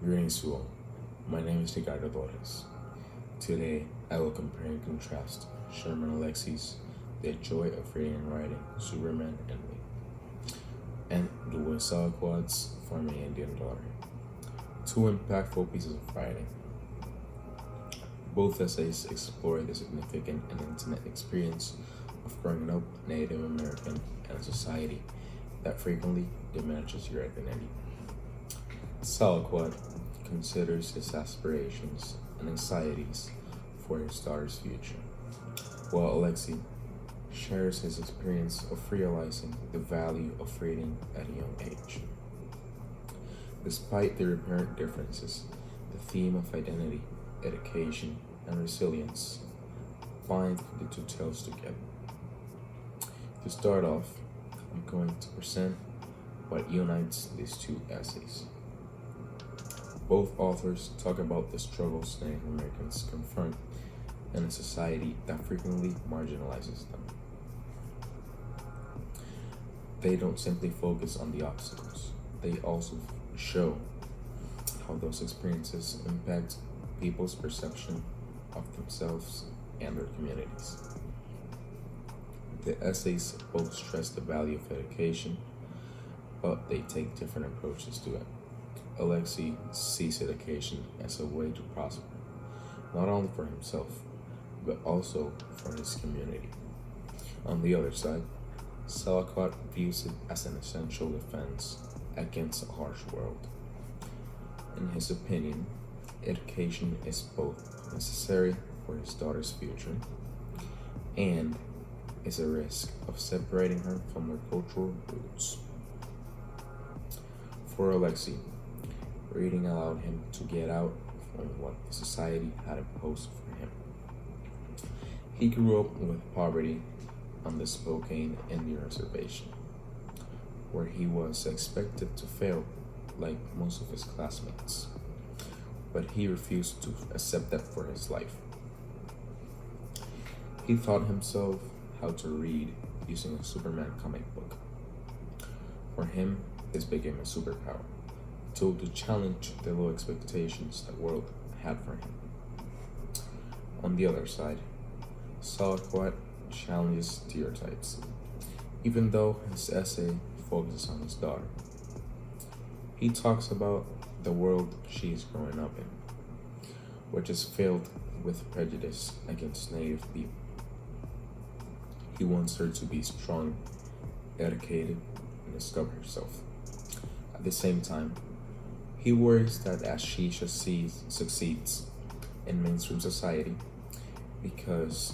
Greetings to all. My name is Ricardo Torres. Today, I will compare and contrast Sherman Alexie's The Joy of Reading and Writing, Superman and Me, and the Quad's For My Indian Daughter. Two impactful pieces of writing. Both essays explore the significant and intimate experience of growing up Native American in a society that frequently diminishes your identity. Salquat considers his aspirations and anxieties for his daughter's future, while Alexei shares his experience of realizing the value of reading at a young age. Despite their apparent differences, the theme of identity, education, and resilience bind the two tales together. To start off, I'm going to present what unites these two essays. Both authors talk about the struggles Native Americans confront in a society that frequently marginalizes them. They don't simply focus on the obstacles, they also show how those experiences impact people's perception of themselves and their communities. The essays both stress the value of education, but they take different approaches to it. Alexei sees education as a way to prosper, not only for himself, but also for his community. On the other side, Salakot views it as an essential defense against a harsh world. In his opinion, education is both necessary for his daughter's future and is a risk of separating her from her cultural roots. For Alexei, reading allowed him to get out from what society had imposed for him. He grew up with poverty on the Spokane Indian Reservation, where he was expected to fail like most of his classmates, but he refused to accept that for his life. He taught himself how to read using a Superman comic book. For him, this became a superpower, tool to challenge the low expectations the world had for him. On the other side, Salquat challenges stereotypes, even though his essay focuses on his daughter. He talks about the world she is growing up in, which is filled with prejudice against Native people. He wants her to be strong, educated, and discover herself. At the same time, he worries that as she succeeds in mainstream society, because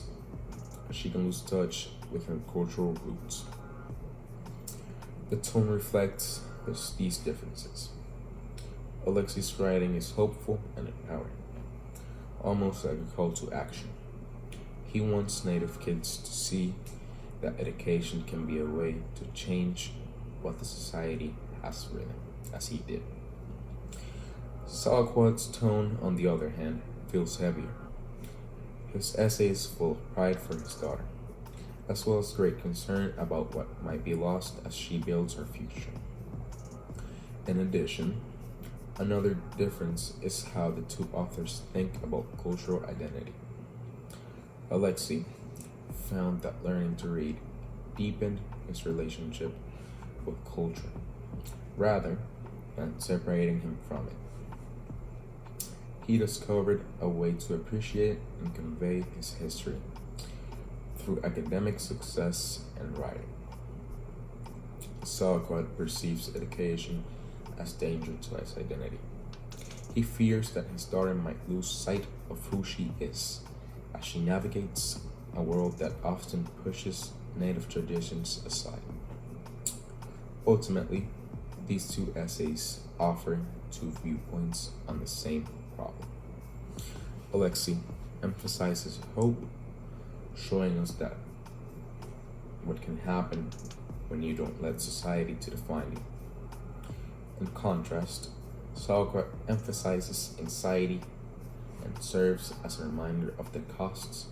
she can lose touch with her cultural roots. The tone reflects these differences. Alexei's writing is hopeful and empowering, almost like a call to action. He wants Native kids to see that education can be a way to change what the society has for them, as he did. Salquat's tone, on the other hand, feels heavier. His essay is full of pride for his daughter, as well as great concern about what might be lost as she builds her future. In addition, another difference is how the two authors think about cultural identity. Alexei found that learning to read deepened his relationship with culture, rather than separating him from it. He discovered a way to appreciate and convey his history through academic success and writing. Salquat perceives education as danger to his identity. He fears that his daughter might lose sight of who she is as she navigates a world that often pushes Native traditions aside. Ultimately, these two essays offer two viewpoints on the same problem. Alexei emphasizes hope, showing us that what can happen when you don't let society to define you. In contrast, Salquat emphasizes anxiety and serves as a reminder of the costs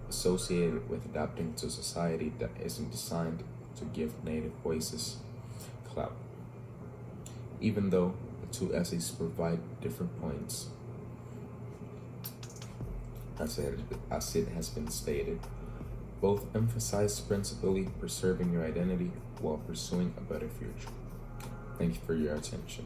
associated with adapting to a society that isn't designed to give Native voices clout. Even though The two essays provide different points. As it has been stated, both emphasize principally preserving your identity while pursuing a better future. Thank you for your attention.